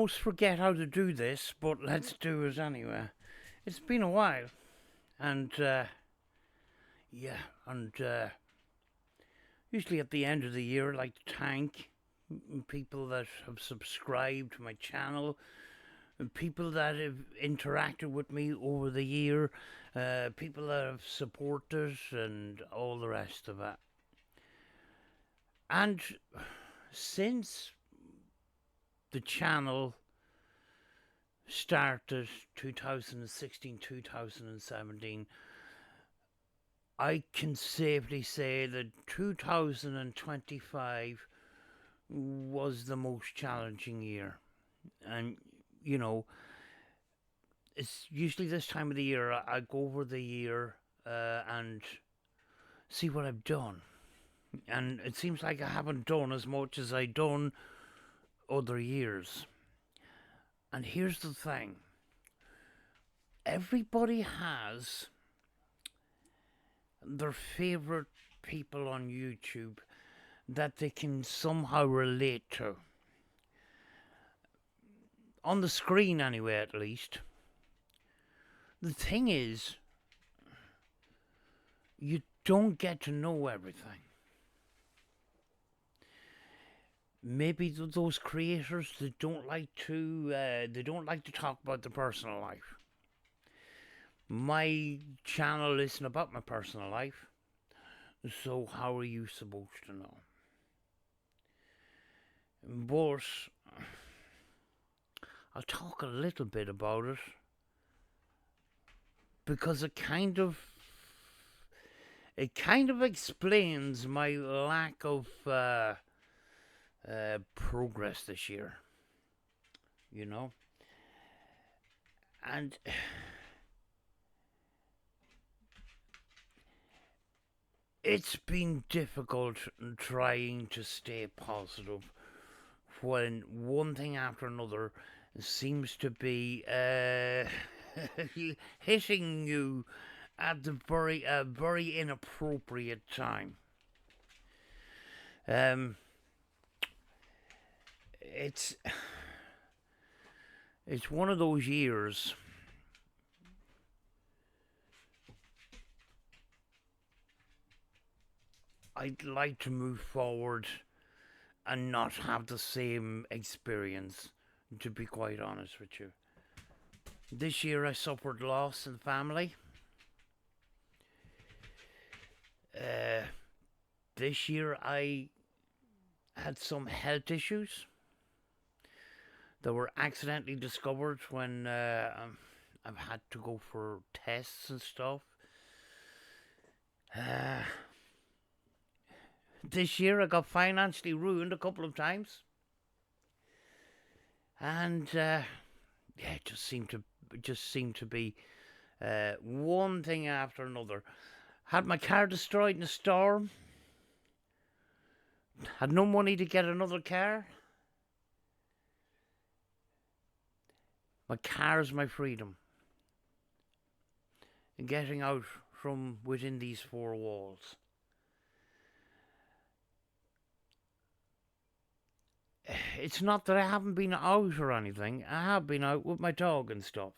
almost forget how to do this, but let's do it anyway. It's been a while, and yeah, and usually at the end of the year, I like to thank people that have subscribed to my channel, and people that have interacted with me over the year, people that have supported, and all the rest of it. And since the channel started 2016, 2017, I can safely say that 2025 was the most challenging year. And, you know, it's usually this time of the year I go over the year and see what I've done. And it seems like I haven't done as much as I've done other years. And here's the thing. Everybody has their favourite people on YouTube that they can somehow relate to. On the screen, anyway, at least. The thing is, you don't get to know everything. Maybe those creators that don't like to talk about their personal life. My channel isn't about my personal life, so how are you supposed to know? But I'll talk a little bit about it because it kind of explains my lack of progress this year, you know. And it's been difficult trying to stay positive when one thing after another seems to be hitting you at the very inappropriate time. It's one of those years I'd like to move forward and not have the same experience, to be quite honest with you. This year I suffered loss in family. This year I had some health issues that were accidentally discovered when I've had to go for tests and stuff. This year I got financially ruined a couple of times. And it just seemed to be one thing after another. Had my car destroyed in a storm. Had no money to get another car. My car is my freedom. And getting out from within these four walls. It's not that I haven't been out or anything. I have been out with my dog and stuff.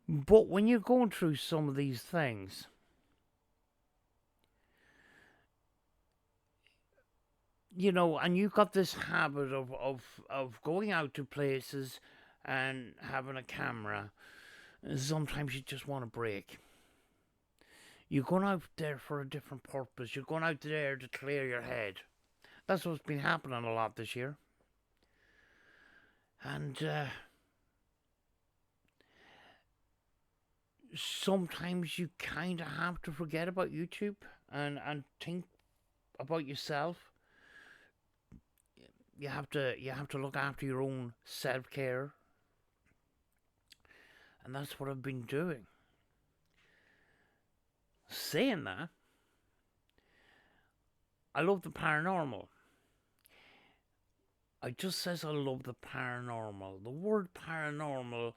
But when you're going through some of these things, you know, and you've got this habit of going out to places and having a camera, sometimes you just want a break. You're going out there for a different purpose. You're going out there to clear your head. That's what's been happening a lot this year. And sometimes you kind of have to forget about YouTube and think about yourself. You have to look after your own self-care. And that's what I've been doing. Saying that, I love the paranormal. I just says I love the paranormal. The word paranormal,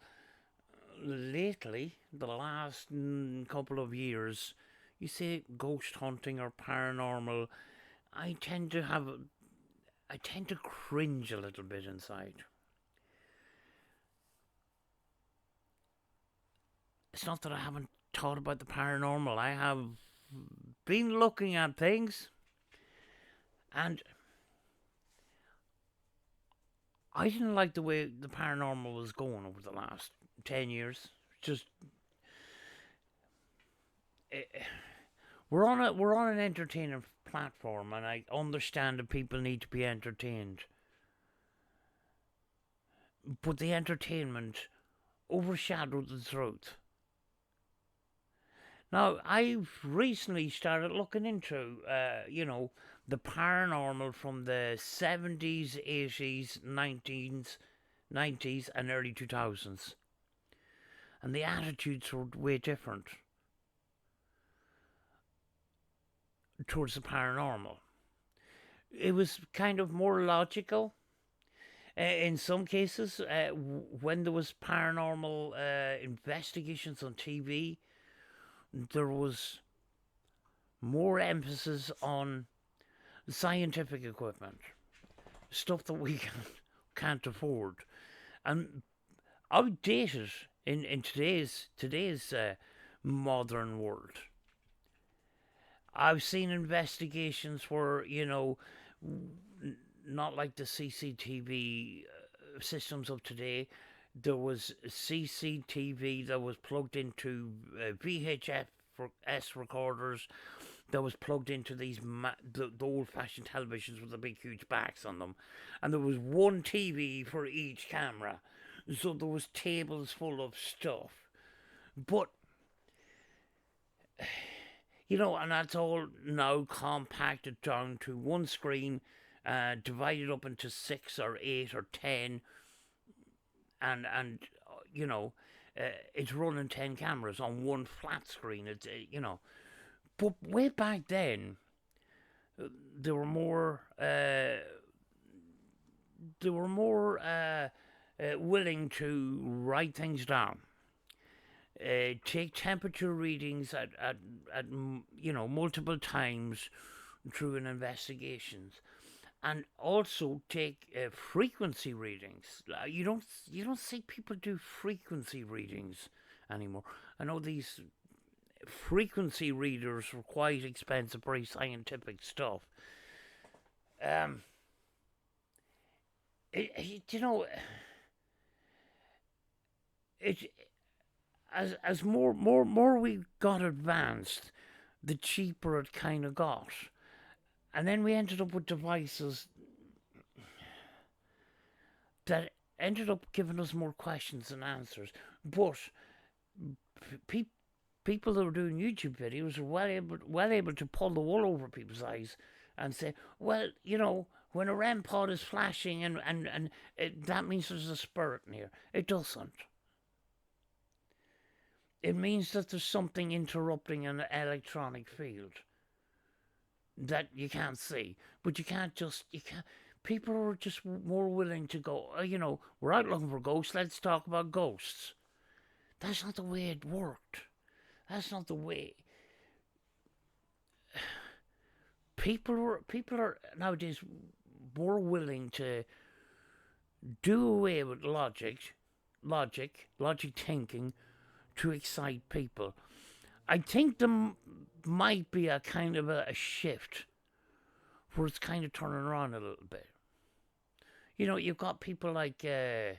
lately, the last couple of years, you say ghost hunting or paranormal, I tend to cringe a little bit inside. it's not that I haven't thought about the paranormal. I have been looking at things, and I didn't like the way the paranormal was going over the last 10 years. Just eh, we're on an entertaining platform, and I understand that people need to be entertained, but the entertainment overshadowed the truth. Now, I've recently started looking into, the paranormal from the 70s, 80s, 90s, and early 2000s. And the attitudes were way different towards the paranormal. It was kind of more logical. In some cases, when there was paranormal investigations on TV, there was more emphasis on scientific equipment, stuff that we can't afford, and outdated in today's modern world. I've seen investigations where not like the CCTV systems of today. There was CCTV that was plugged into VHS recorders that was plugged into the old-fashioned televisions with the big, huge backs on them, and there was one TV for each camera, so there was tables full of stuff. But and that's all now compacted down to one screen, divided up into 6 or 8 or 10, and it's running 10 cameras on one flat screen. But way back then, they were more willing to write things down, take temperature readings at multiple times through an investigations, and also take frequency readings. You don't see people do frequency readings anymore. I know these frequency readers were quite expensive, very scientific stuff. It as more we got advanced, the cheaper it kind of got, and then we ended up with devices that ended up giving us more questions than answers. But people that were doing YouTube videos were well able to pull the wool over people's eyes and say, well, when a REM pod is flashing and that means there's a spirit near. It doesn't. It means that there's something interrupting an electronic field that you can't see. But you can't. People are just more willing to go, we're out looking for ghosts, let's talk about ghosts. That's not the way it worked. That's not the way. People are nowadays more willing to do away with logic thinking to excite people. I think there might be a kind of a shift where it's kind of turning around a little bit. You've got people like the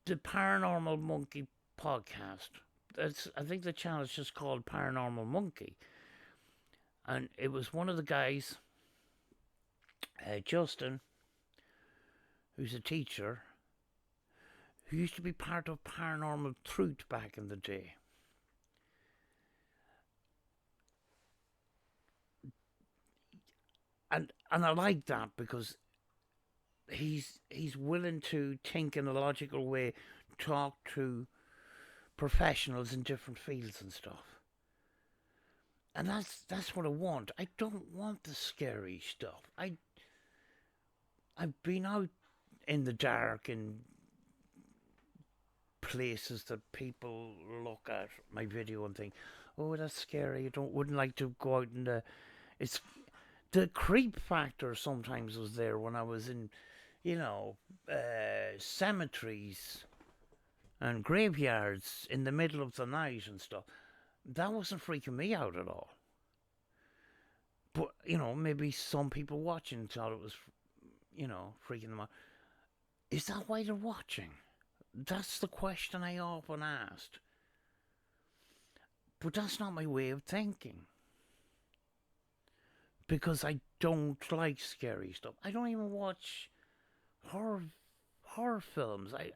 Paranormal Monkey podcast. I think the channel is just called Paranormal Monkey. And it was one of the guys, Justin, who's a teacher, who used to be part of Paranormal Truth back in the day. And I like that because he's willing to think in a logical way, talk to professionals in different fields and stuff. And that's what I want. I don't want the scary stuff. I've been out in the dark in places that people look at my video and think, oh, that's scary. Wouldn't like to go out in it's the creep factor sometimes was there when I was in, cemeteries and graveyards in the middle of the night and stuff. That wasn't freaking me out at all. But, maybe some people watching thought it was, freaking them out. Is that why they're watching? That's the question I often asked. But that's not my way of thinking. Because I don't like scary stuff. I don't even watch horror films. I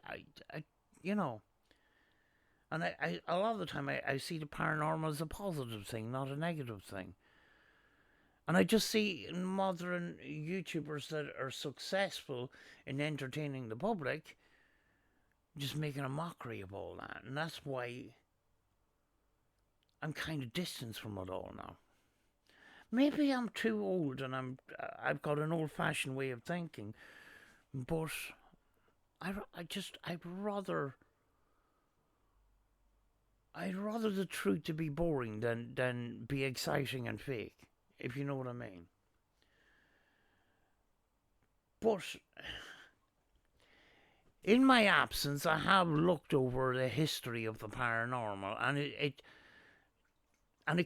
and I a lot of the time I see the paranormal as a positive thing, not a negative thing. And I just see modern YouTubers that are successful in entertaining the public just making a mockery of all that. And that's why I'm kind of distanced from it all now. Maybe I'm too old and I've got an old-fashioned way of thinking, but I'd rather the truth to be boring than be exciting and fake, if you know what I mean. But in my absence, I have looked over the history of the paranormal, and it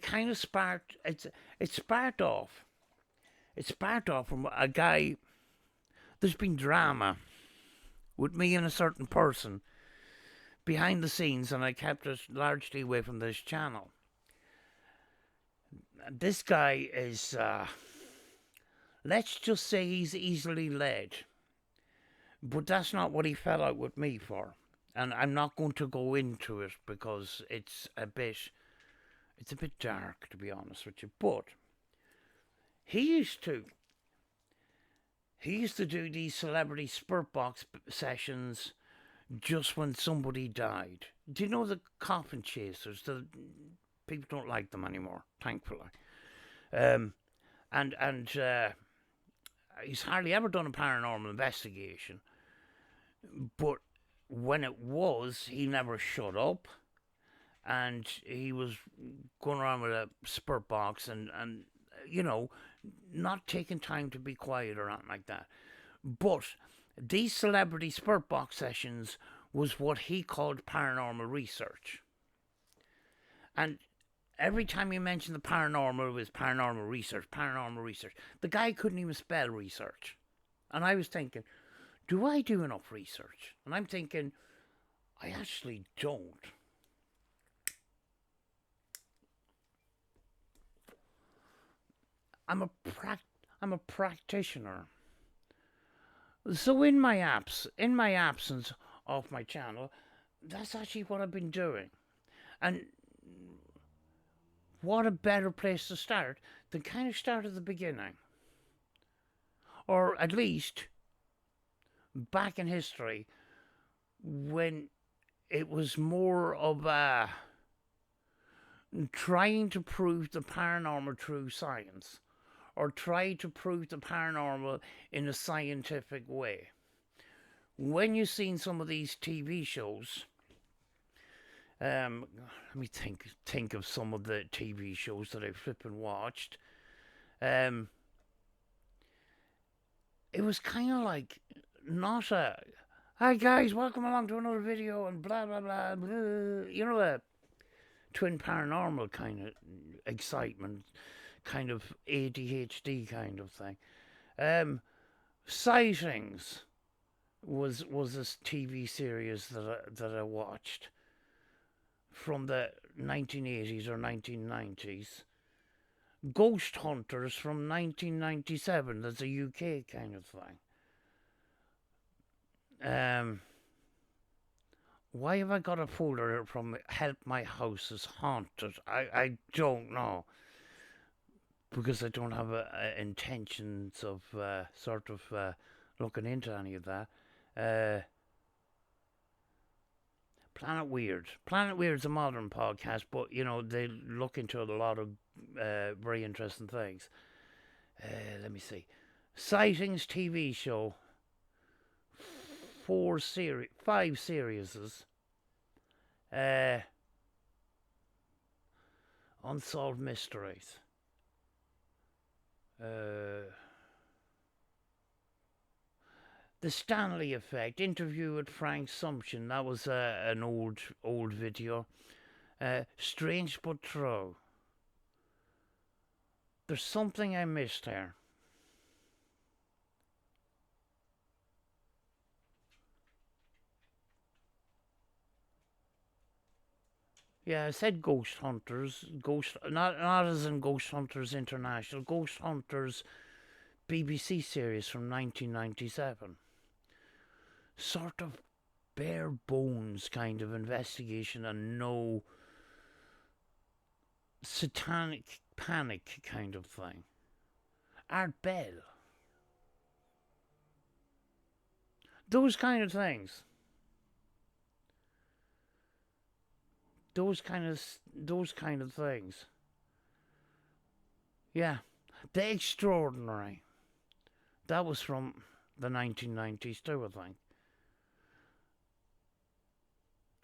kind of sparked. It sparked off. It sparked off from a guy. There's been drama with me and a certain person behind the scenes, and I kept it largely away from this channel. This guy is, let's just say he's easily led. But that's not what he fell out with me for. And I'm not going to go into it because it's a bit dark, to be honest with you. But he used to do these celebrity spirit box sessions just when somebody died. Do you know the coffin chasers? The people don't like them anymore, thankfully. And he's hardly ever done a paranormal investigation. But when it was, he never shut up. And he was going around with a spirit box and not taking time to be quiet or anything like that. But these celebrity spirit box sessions was what he called paranormal research. And every time you mentioned the paranormal, it was paranormal research. The guy couldn't even spell research. And I was thinking, do I do enough research? And I'm thinking, I actually don't. I'm a practitioner. So in my absence of my channel, that's actually what I've been doing. And what a better place to start than kind of start at the beginning. Or at least back in history when it was more of a trying to prove the paranormal through science, or try to prove the paranormal in a scientific way. When you've seen some of these TV shows, let me think of some of the TV shows that I've flipping watched. It was kind of like not a, hi guys, welcome along to another video and blah blah blah, blah. A twin paranormal kind of excitement, kind of ADHD kind of thing. Sightings was this TV series that I watched from the 1980s or 1990s. Ghost Hunters from 1997. That's a UK kind of thing. Why have I got a folder from Help My House is Haunted? I don't know. Because I don't have intentions of looking into any of that. Planet Weird. Planet Weird's a modern podcast, but, they look into a lot of very interesting things. Let me see. Sightings TV show. 5 series. Unsolved Mysteries. The Stanley Effect, interview with Frank Sumption. That was an old video. Strange but true. There's something I missed here. Yeah, I said Ghost Hunters. Not as in Ghost Hunters International. Ghost Hunters BBC series from 1997. Sort of bare bones kind of investigation and no satanic panic kind of thing. Art Bell. Those kind of things. Those kind of things. Yeah. The Extraordinary. That was from the 1990s too, I think.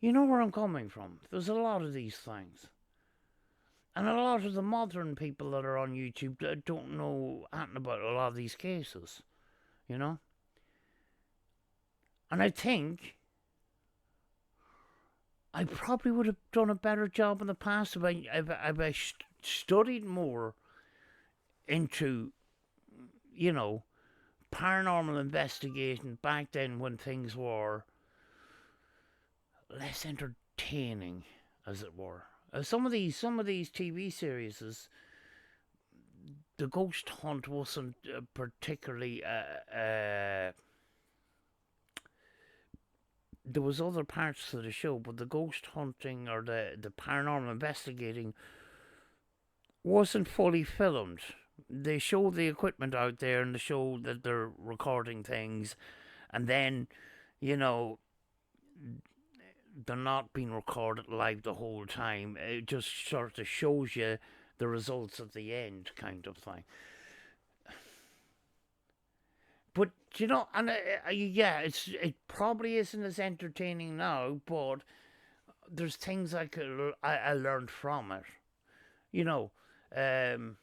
You know where I'm coming from. There's a lot of these things. And a lot of the modern people that are on YouTube don't know anything about a lot of these cases. You know? And I think I probably would have done a better job in the past if I studied more into, you know, paranormal investigation back then when things were less entertaining, as it were. Some of these TV series, the ghost hunt wasn't particularly. There was other parts to the show, but the ghost hunting or the paranormal investigating wasn't fully filmed. They show the equipment out there and they show that they're recording things, and then, you know, they're not being recorded live the whole time. It just sort of shows you the results at the end, kind of thing. But you know, and yeah, it probably isn't as entertaining now, but there's things I learned from it, you know, and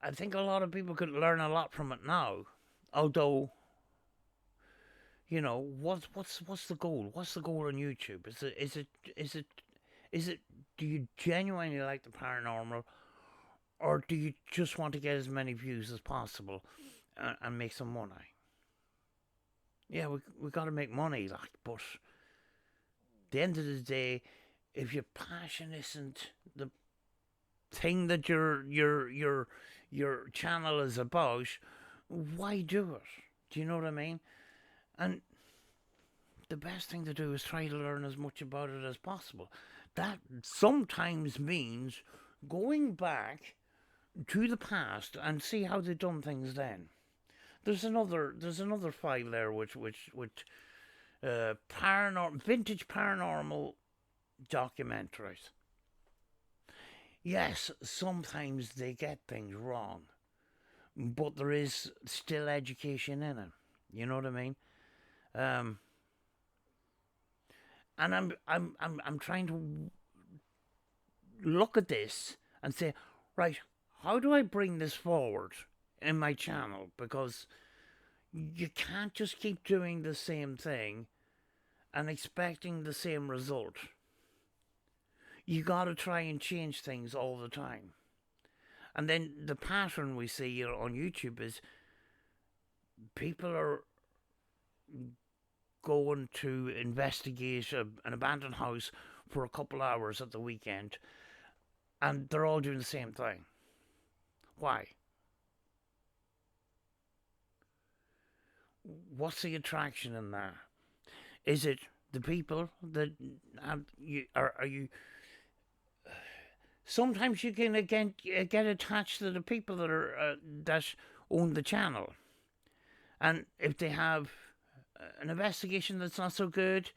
I think a lot of people could learn a lot from it now. Although, you know, what's the goal? What's the goal on YouTube? Is it? Do you genuinely like the paranormal? Or do you just want to get as many views as possible and make some money? Yeah, we got to make money, like, but at the end of the day, if your passion isn't the thing that your channel is about, why do it? Do you know what I mean? And the best thing to do is try to learn as much about it as possible. That sometimes means going back to the past and see how they've done things then. There's another file there which vintage paranormal documentaries. Yes, sometimes they get things wrong, but there is still education in it. You know what I mean? And I'm trying to look at this and say, right, how do I bring this forward in my channel? Because you can't just keep doing the same thing and expecting the same result. You gotta try and change things all the time. And then the pattern we see on YouTube is people are going to investigate an abandoned house for a couple hours at the weekend, and they're all doing the same thing. Why? What's the attraction in that? Is it the people that have you? Are you? Sometimes you can again get attached to the people that are that own the channel, and if they have an investigation that's not so good,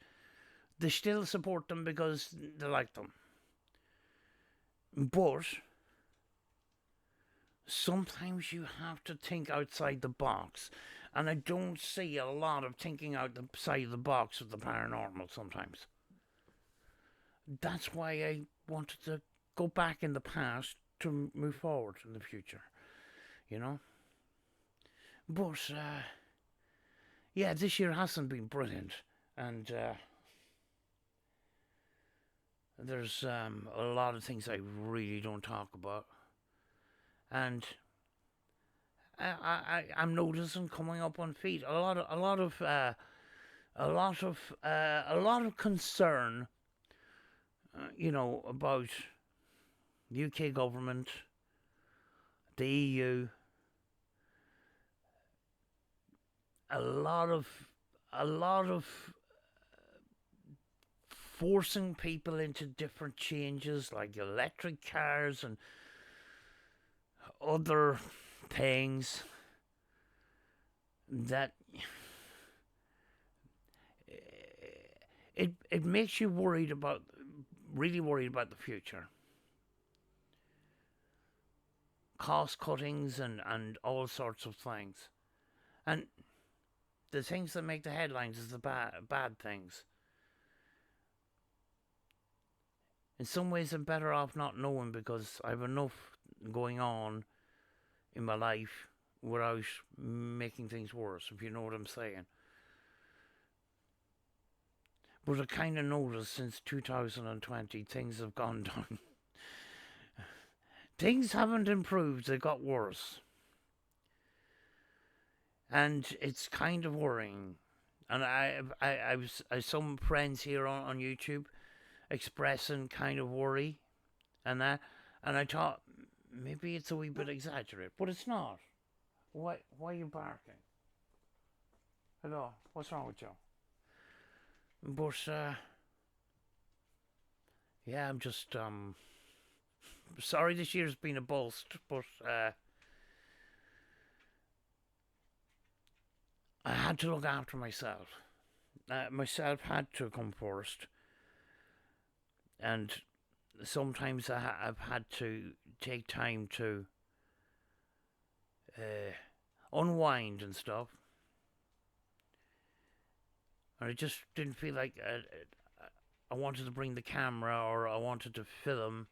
they still support them because they like them. But sometimes you have to think outside the box. And I don't see a lot of thinking outside the box with the paranormal sometimes. That's why I wanted to go back in the past to move forward in the future. You know? But yeah, this year hasn't been brilliant, and there's a lot of things I really don't talk about, and I'm noticing coming up on feet a lot of concern, about the UK government, the EU, a lot of forcing people into different changes like electric cars and other things that it makes you really worried about the future. Cost cuttings and all sorts of things. And the things that make the headlines is the bad things. In some ways, I'm better off not knowing because I have enough going on in my life without making things worse, if you know what I'm saying. But I kind of noticed since 2020 things have gone down. Things haven't improved, they got worse. And it's kind of worrying. And I some friends here on YouTube expressing kind of worry and that. And I thought maybe it's a wee bit exaggerated, but it's not. Why are you barking? Hello, what's wrong with you? But yeah, I'm just sorry this year's been a bust, but I had to look after myself. Myself had to come first, and sometimes I've had to take time to unwind and stuff. And I just didn't feel like I wanted to bring the camera or I wanted to film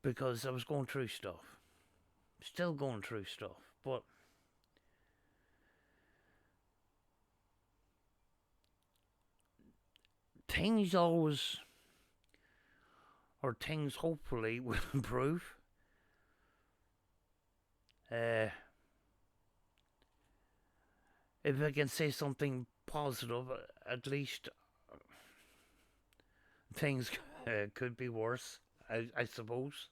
because I was going through stuff. Still going through stuff, but things hopefully will improve. If I can say something positive, at least things could be worse, I suppose.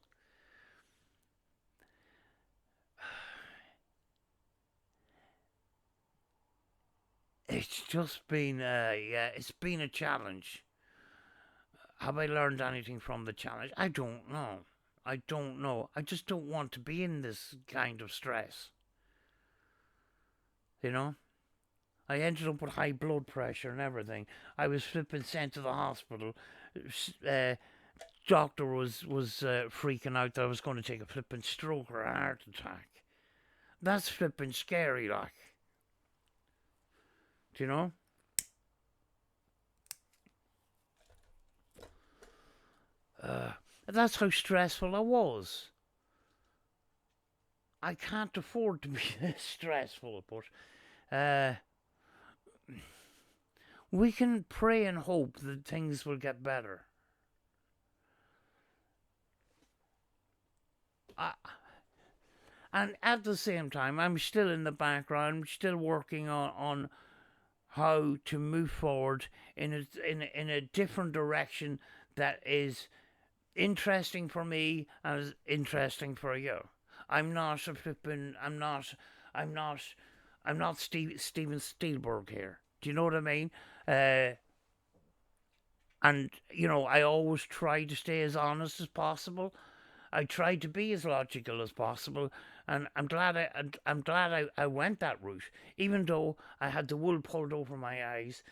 It's just been, it's been a challenge. Have I learned anything from the challenge? I don't know. I don't know. I just don't want to be in this kind of stress. You know? I ended up with high blood pressure and everything. I was flipping sent to the hospital. Doctor was freaking out that I was going to take a flipping stroke or a heart attack. That's flipping scary, like. Do you know? That's how stressful I was. I can't afford to be this stressful, but we can pray and hope that things will get better. And at the same time, I'm still in the background, still working on how to move forward in a different direction that is interesting for me and is interesting for you. I'm not a flipping. I'm not Steven Spielberg here. Do you know what I mean? And I always try to stay as honest as possible. I try to be as logical as possible, and I'm glad I went that route, even though I had the wool pulled over my eyes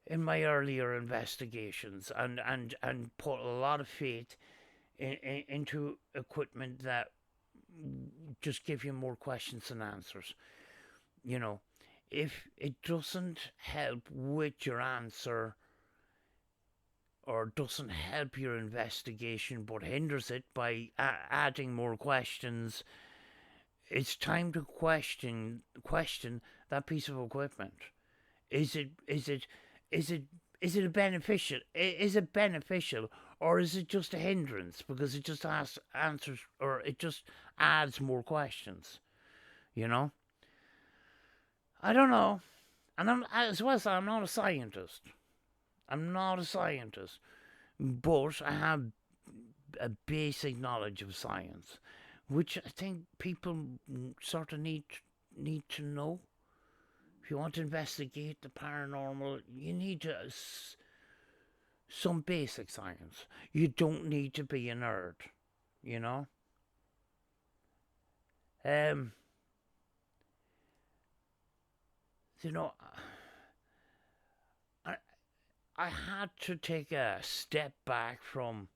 in my earlier investigations, and put a lot of faith into equipment that just give you more questions than answers. If it doesn't help with your answer or doesn't help your investigation but hinders it by adding more questions, it's time to question that piece of equipment. Is it is it is it is it a beneficial? Is it beneficial, or is it just a hindrance because it just asks answers, or it just adds more questions? You know, I don't know. And I'm as well as I'm not a scientist. I'm not a scientist, but I have a basic knowledge of science, which I think people sort of need to know. If you want to investigate the paranormal, you need some basic science. You don't need to be a nerd, you know. Um, you know, I I had to take a step back from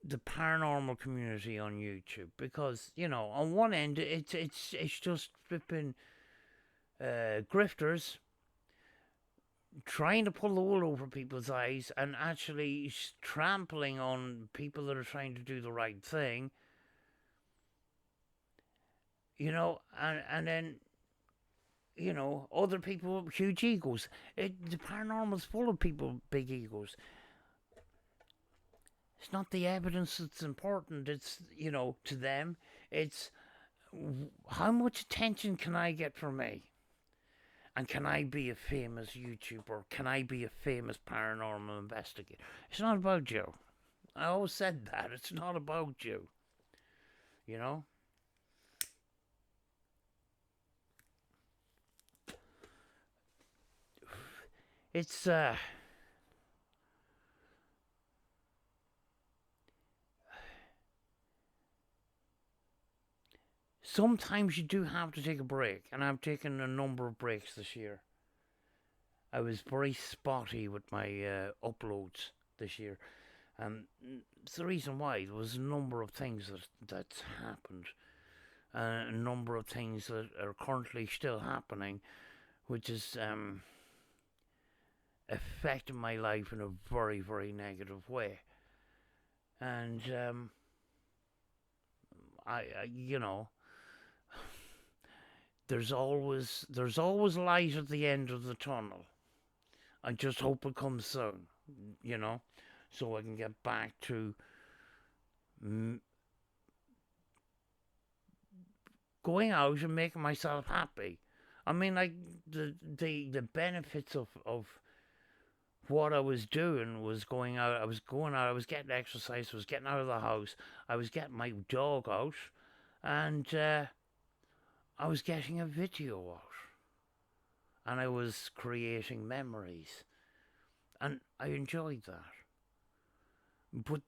the paranormal community on YouTube because on one end it's just flipping grifters trying to pull the wool over people's eyes and actually trampling on people that are trying to do the right thing, and then other people with huge egos. The paranormal's full of people with big egos. It's not the evidence that's important. It's to them, it's how much attention can I get from me? And can I be a famous YouTuber? Can I be a famous paranormal investigator? It's not about you. I always said that. It's not about you. You know? It's, sometimes you do have to take a break, and I've taken a number of breaks this year. I was very spotty with my uploads this year, and it's the reason why. There was a number of things that's happened, a number of things that are currently still happening, which is affected my life in a very, very negative way. And I there's always light at the end of the tunnel. I just hope it comes soon, so I can get back to going out and making myself happy. I mean, like the benefits of what I was doing was going out. I was going out. I was getting exercise. I was getting out of the house. I was getting my dog out, and I was getting a video out, and I was creating memories, and I enjoyed that. But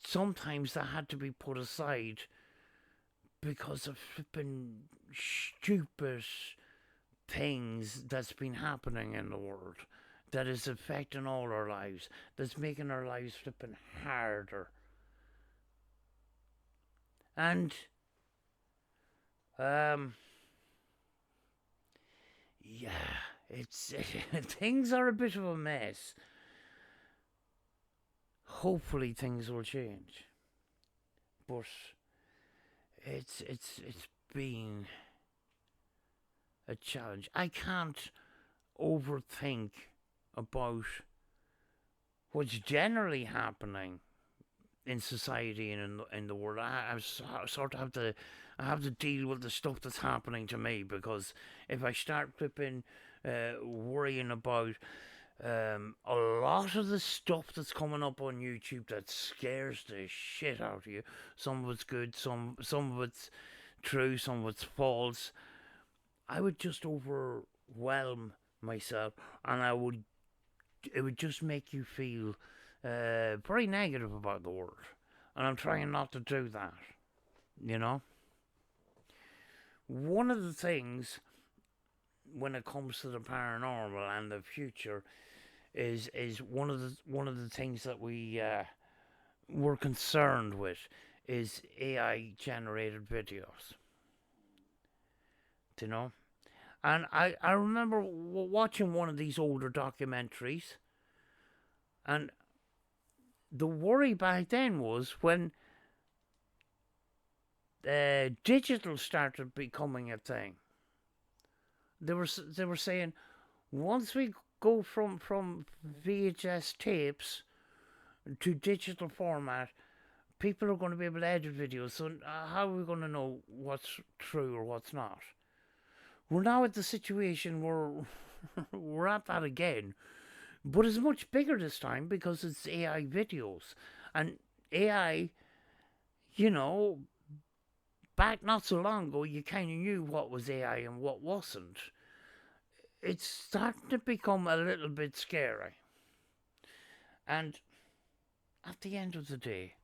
sometimes that had to be put aside because of flipping stupid things that's been happening in the world that is affecting all our lives, that's making our lives flipping harder. And yeah, it's things are a bit of a mess. Hopefully things will change, but it's been a challenge. I can't overthink about what's generally happening in society and in the world. I sort of have to deal with the stuff that's happening to me, because if I start flipping worrying about a lot of the stuff that's coming up on YouTube that scares the shit out of you. Some of it's good, some of it's true, some of it's false. I would just overwhelm myself, and it would just make you feel very negative about the world. And I'm trying not to do that. One of the things when it comes to the paranormal and the future is one of the things that we're concerned with is AI generated videos. And I remember watching one of these older documentaries, and the worry back then was when digital started becoming a thing. They were saying once we go from VHS tapes to digital format, people are going to be able to edit videos. So how are we going to know what's true or what's not? We're now at the situation where we're at that again, but it's much bigger this time because it's AI videos. And AI, you know, back not so long ago, you kind of knew what was AI and what wasn't. It's starting to become a little bit scary. And at the end of the day,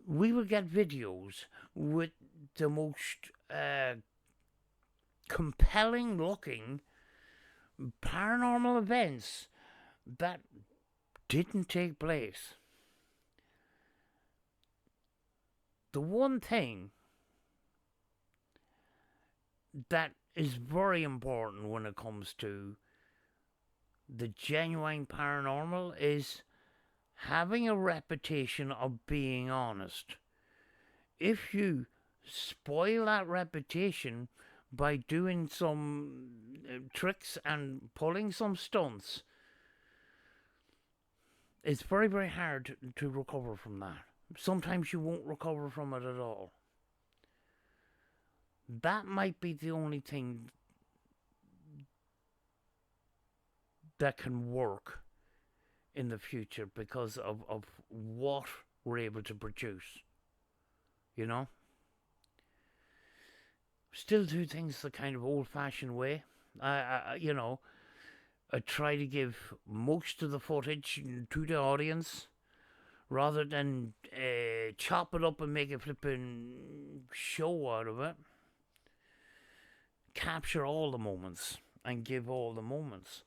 we will get videos with the most compelling looking paranormal events that didn't take place. The one thing that is very important when it comes to the genuine paranormal is having a reputation of being honest. If you spoil that reputation by doing some tricks and pulling some stunts, it's very, very hard to recover from that. Sometimes you won't recover from it at all. That might be the only thing that can work in the future because of what we're able to produce. You know? Still do things the kind of old-fashioned way. I try to give most of the footage to the audience rather than chop it up and make a flipping show out of it. Capture all the moments and give all the moments.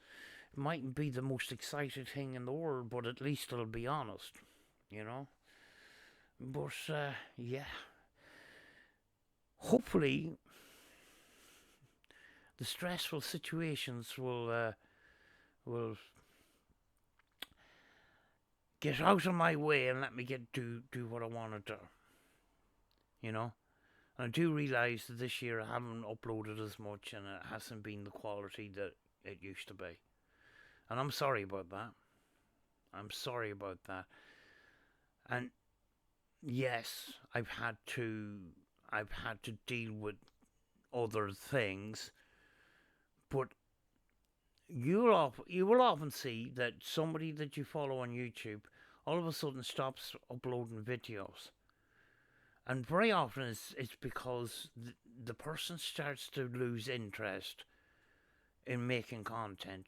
It mightn't be the most exciting thing in the world, but at least it'll be honest, you know? But, yeah. Hopefully, the stressful situations will get out of my way and let me do what I want to do. You know? And I do realise that this year I haven't uploaded as much and it hasn't been the quality that it used to be. And I'm sorry about that. I'm sorry about that. And yes, I've had to deal with other things, but you will often see that somebody that you follow on YouTube all of a sudden stops uploading videos. And very often it's because the person starts to lose interest in making content.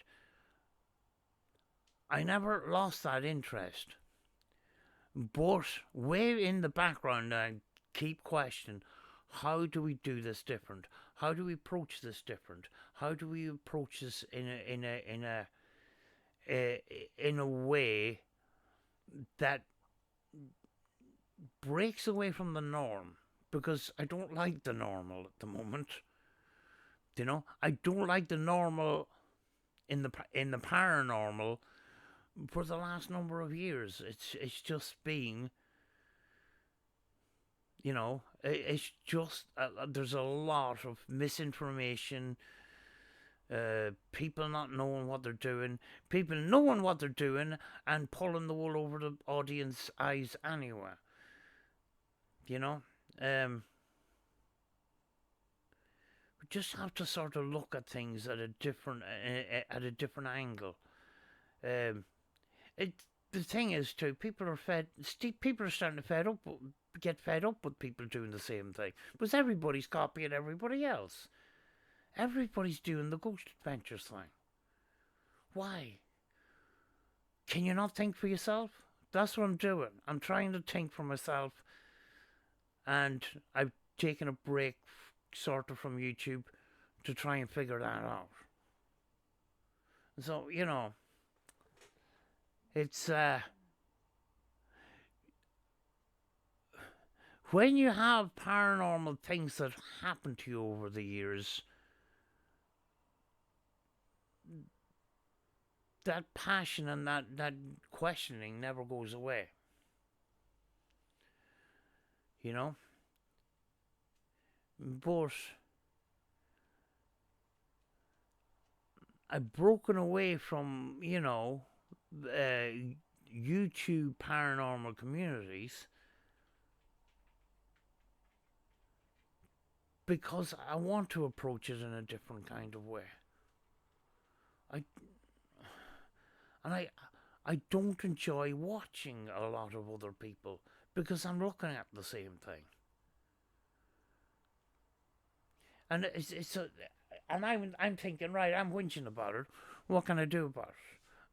I never lost that interest. But way in the background I keep questioning, how do we do this different? How do we approach this different? How do we approach this in a way that breaks away from the norm? Because I don't like the normal at the moment. You know, I don't like the normal in the paranormal for the last number of years. It's just been, you know, it's just there's a lot of misinformation. People not knowing what they're doing, people knowing what they're doing and pulling the wool over the audience's eyes anyway. You know, we just have to sort of look at things at a different angle. The thing is too, people are starting to get fed up with people doing the same thing because everybody's copying everybody else. Everybody's doing the Ghost Adventures thing. Why? Can you not think for yourself? That's what I'm doing. I'm trying to think for myself, and I've taken a break sort of from YouTube to try and figure that out. So, you know, it's when you have paranormal things that happen to you over the years, that passion and that questioning never goes away. you know. But I've broken away from, YouTube paranormal communities because I want to approach it in a different kind of way. I and I don't enjoy watching a lot of other people because I'm looking at the same thing. And I'm thinking, right, I'm whinging about it. What can I do about it?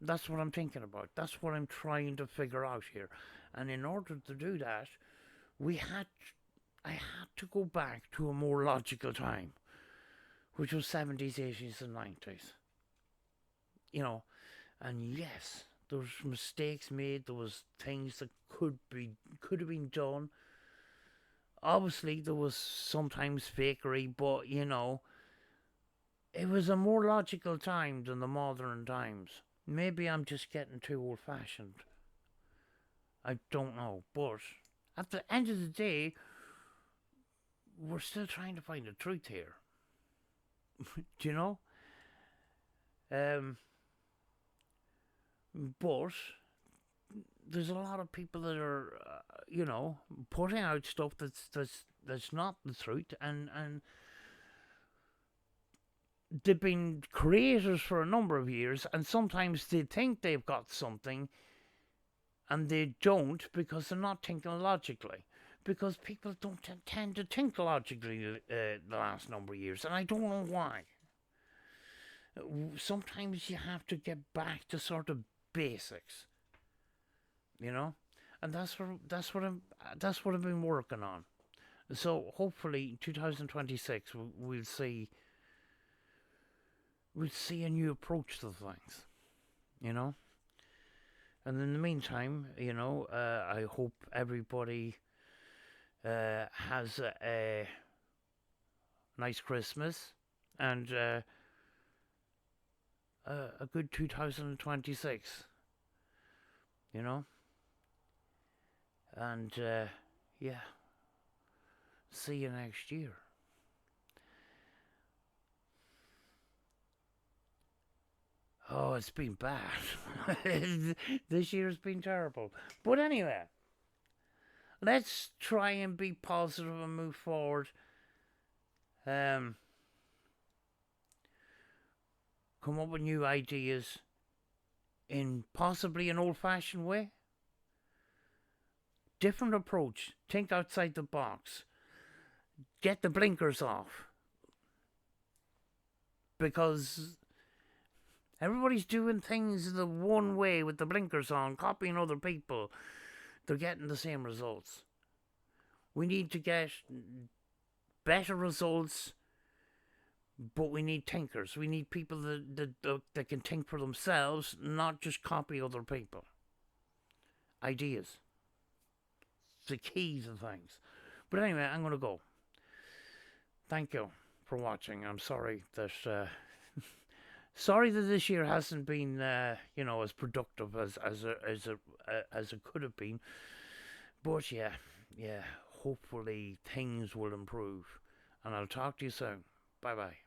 That's what I'm thinking about. That's what I'm trying to figure out here. And in order to do that, I had to go back to a more logical time, which was 70s, 80s, and 90s. And yes, there was mistakes made. There was things that could have been done. Obviously, there was sometimes fakery, but it was a more logical time than the modern times. Maybe I'm just getting too old-fashioned. I don't know, but at the end of the day, we're still trying to find the truth here. Do you know? But there's a lot of people that are, putting out stuff that's not the truth, and they've been creators for a number of years, and sometimes they think they've got something, and they don't because they're not thinking logically. Because people don't tend to think logically the last number of years, and I don't know why. Sometimes you have to get back to sort of basics, and that's what I've been working on. So hopefully, 2026 we'll see a new approach to things, And in the meantime, I hope everybody has a nice Christmas and a good 2026, and yeah, see you next year. Oh, it's been bad. This year's been terrible. But anyway, let's try and be positive and move forward. Come up with new ideas in possibly an old-fashioned way. Different approach. Think outside the box. Get the blinkers off. Because everybody's doing things the one way with the blinkers on, copying other people. They're getting the same results. We need to get better results, but we need thinkers. We need people that can think for themselves, not just copy other people. Ideas. It's the key to things. But anyway, I'm going to go. Thank you for watching. I'm sorry that this year hasn't been as productive as it could have been. But yeah, hopefully things will improve. And I'll talk to you soon. Bye bye.